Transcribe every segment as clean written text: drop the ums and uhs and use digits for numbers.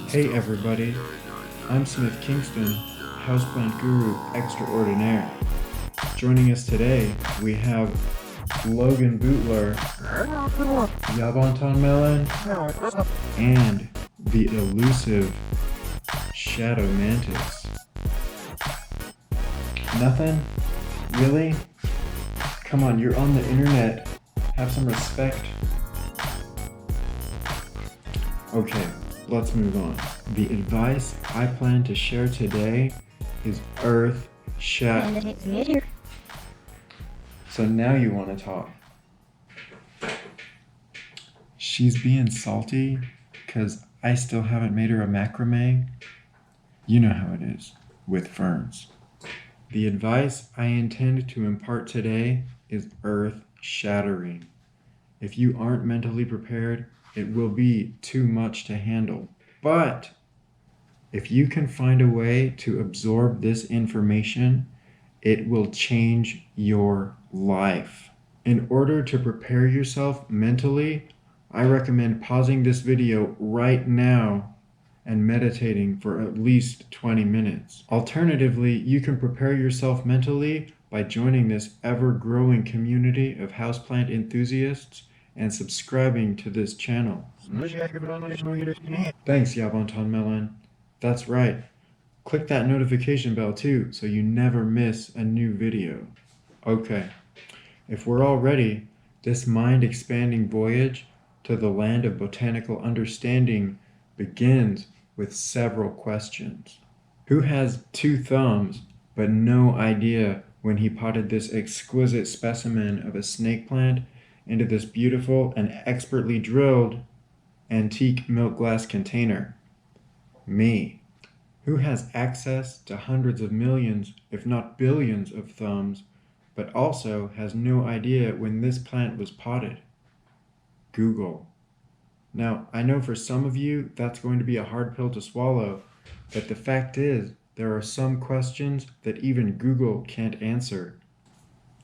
Hey everybody, I'm Smith Kingston, houseplant guru extraordinaire. Joining us today, we have Logan Bootler, Yabonton Melon, and the elusive Shadow Mantis. Nothing? Really? Come on, you're on the internet. Have some respect. Okay, let's move on. The advice I plan to share today is earth shatter. So now you want to talk. She's being salty because I still haven't made her a macrame. You know how it is with ferns. The advice I intend to impart today is earth shattering. If you aren't mentally prepared, it will be too much to handle. But if you can find a way to absorb this information, it will change your life. In order to prepare yourself mentally, I recommend pausing this video right now and meditating for at least 20 minutes. Alternatively, you can prepare yourself mentally by joining this ever-growing community of houseplant enthusiasts and subscribing to this channel. Thanks, Yabonton Melon. That's right. Click that notification bell too, so you never miss a new video. Okay, if we're all ready, this mind-expanding voyage to the land of botanical understanding begins with several questions. Who has 2 thumbs but no idea when he potted this exquisite specimen of a snake plant into this beautiful and expertly drilled antique milk glass container? Me. Who has access to hundreds of millions, if not billions of thumbs, but also has no idea when this plant was potted? Google. Now, I know for some of you that's going to be a hard pill to swallow, but the fact is, there are some questions that even Google can't answer.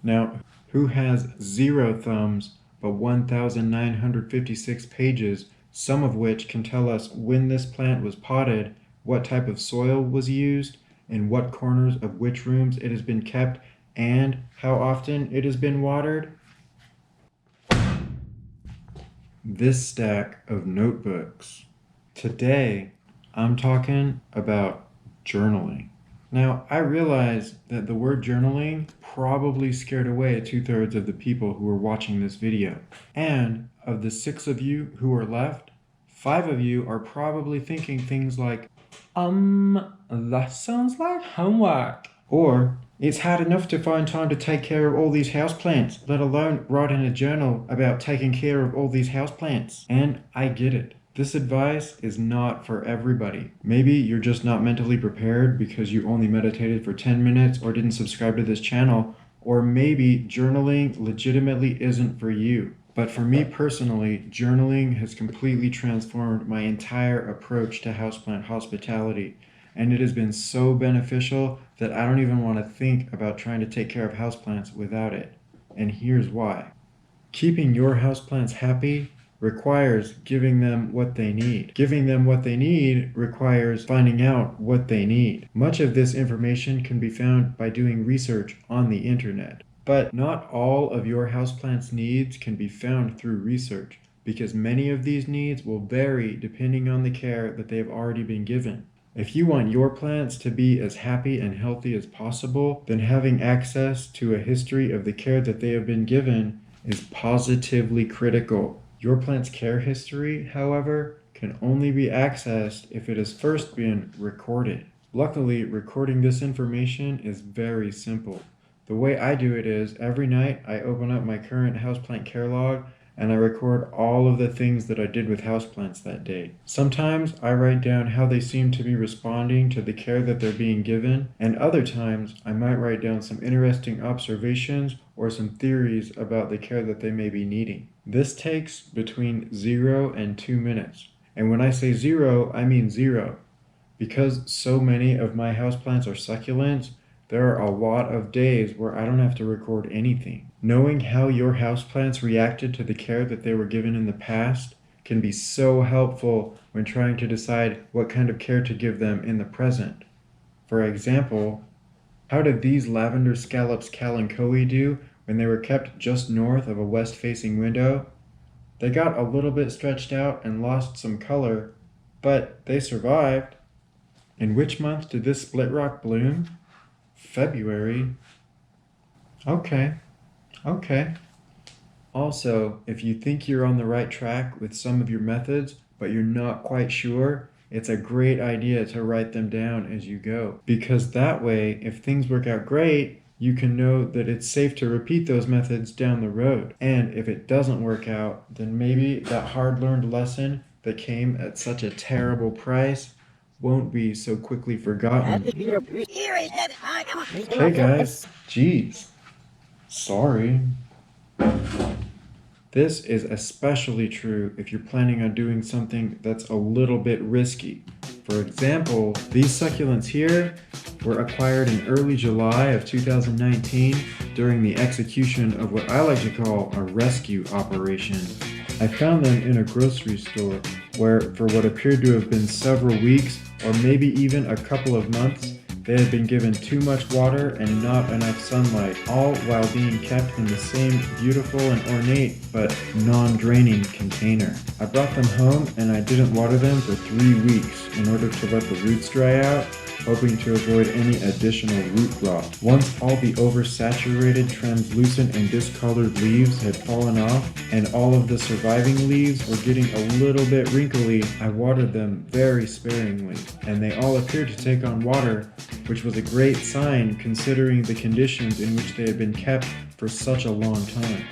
Now, who has 0 thumbs but 1,956 pages, some of which can tell us when this plant was potted, what type of soil was used, in what corners of which rooms it has been kept, and how often it has been watered? This stack of notebooks. Today, I'm talking about journaling. Now, I realize that the word journaling probably scared away 2/3 of the people who are watching this video. And of the 6 of you who are left, 5 of you are probably thinking things like, that sounds like homework. Or, it's hard enough to find time to take care of all these houseplants, let alone write in a journal about taking care of all these houseplants. And I get it. This advice is not for everybody. Maybe you're just not mentally prepared because you only meditated for 10 minutes or didn't subscribe to this channel, or maybe journaling legitimately isn't for you. But for me personally, journaling has completely transformed my entire approach to houseplant hospitality. And it has been so beneficial that I don't even want to think about trying to take care of houseplants without it. And here's why. Keeping your houseplants happy requires giving them what they need. Giving them what they need requires finding out what they need. Much of this information can be found by doing research on the internet. But not all of your houseplants' needs can be found through research, because many of these needs will vary depending on the care that they have already been given. If you want your plants to be as happy and healthy as possible, then having access to a history of the care that they have been given is positively critical. Your plant's care history, however, can only be accessed if it has first been recorded. Luckily, recording this information is very simple. The way I do it is, every night I open up my current houseplant care log and I record all of the things that I did with houseplants that day. Sometimes I write down how they seem to be responding to the care that they're being given, and other times I might write down some interesting observations or some theories about the care that they may be needing. This takes between 0 and 2 minutes. And when I say 0, I mean 0. Because so many of my houseplants are succulents, there are a lot of days where I don't have to record anything. Knowing how your houseplants reacted to the care that they were given in the past can be so helpful when trying to decide what kind of care to give them in the present. For example, how did these lavender scallops kalanchoe do when they were kept just north of a west-facing window? They got a little bit stretched out and lost some color, but they survived. In which month did this split rock bloom? February. Okay. Also, if you think you're on the right track with some of your methods, but you're not quite sure, it's a great idea to write them down as you go. Because that way, if things work out great, you can know that it's safe to repeat those methods down the road. And if it doesn't work out, then maybe that hard-learned lesson that came at such a terrible price won't be so quickly forgotten. Hey guys, geez. Sorry. This is especially true if you're planning on doing something that's a little bit risky. For example, these succulents here were acquired in early July of 2019 during the execution of what I like to call a rescue operation. I found them in a grocery store where, for what appeared to have been several weeks or maybe even a couple of months, they had been given too much water and not enough sunlight, all while being kept in the same beautiful and ornate but non-draining container. I brought them home and I didn't water them for 3 weeks in order to let the roots dry out, hoping to avoid any additional root rot. Once all the oversaturated, translucent, and discolored leaves had fallen off, and all of the surviving leaves were getting a little bit wrinkly, I watered them very sparingly, and they all appeared to take on water, which was a great sign considering the conditions in which they had been kept for such a long time.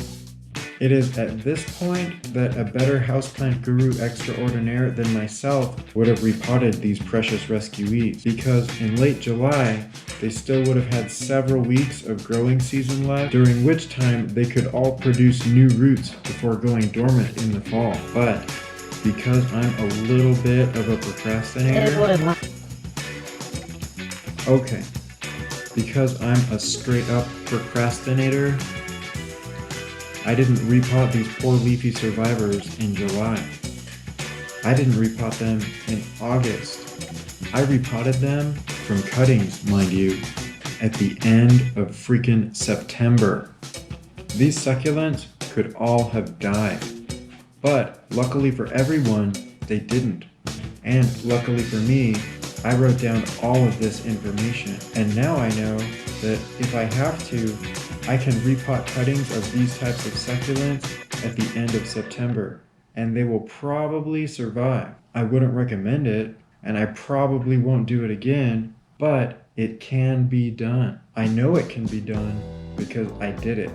It is at this point that a better houseplant guru extraordinaire than myself would have repotted these precious rescuees, because in late July, they still would have had several weeks of growing season left, during which time they could all produce new roots before going dormant in the fall. But because I'm a little bit of a procrastinator, because I'm a straight up procrastinator, I didn't repot these poor leafy survivors in July. I didn't repot them in August. I repotted them from cuttings, mind you, at the end of freaking September. These succulents could all have died, but luckily for everyone, they didn't. And luckily for me, I wrote down all of this information, and now I know that if I have to, I can repot cuttings of these types of succulents at the end of September, and they will probably survive. I wouldn't recommend it, and I probably won't do it again, but it can be done. I know it can be done because I did it,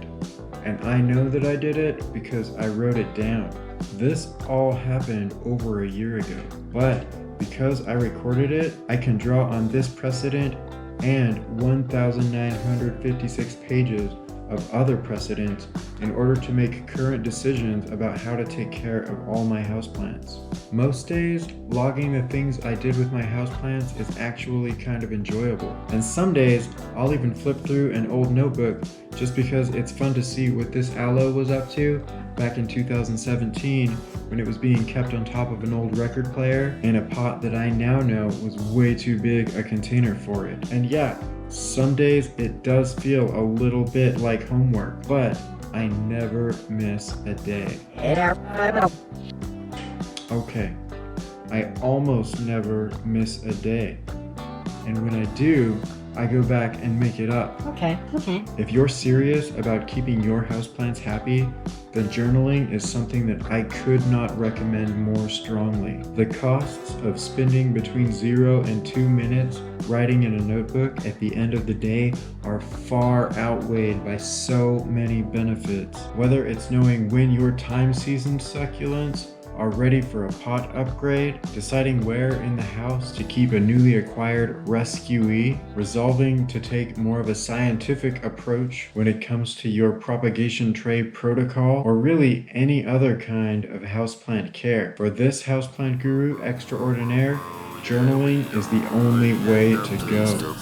and I know that I did it because I wrote it down. This all happened over a year ago, but because I recorded it, I can draw on this precedent and 1,956 pages of other precedents in order to make current decisions about how to take care of all my houseplants. Most days, logging the things I did with my houseplants is actually kind of enjoyable. And some days, I'll even flip through an old notebook just because it's fun to see what this aloe was up to back in 2017 when it was being kept on top of an old record player in a pot that I now know was way too big a container for it. And yeah, some days it does feel a little bit like homework, but I never miss a day. Okay, I almost never miss a day. And when I do, I go back and make it up. Okay. If you're serious about keeping your houseplants happy, then journaling is something that I could not recommend more strongly. The costs of spending between 0 and 2 minutes writing in a notebook at the end of the day are far outweighed by so many benefits. Whether it's knowing when your time-seasoned succulents are ready for a pot upgrade, deciding where in the house to keep a newly acquired rescuee, resolving to take more of a scientific approach when it comes to your propagation tray protocol, or really any other kind of houseplant care. For this houseplant guru extraordinaire, journaling is the only way to go.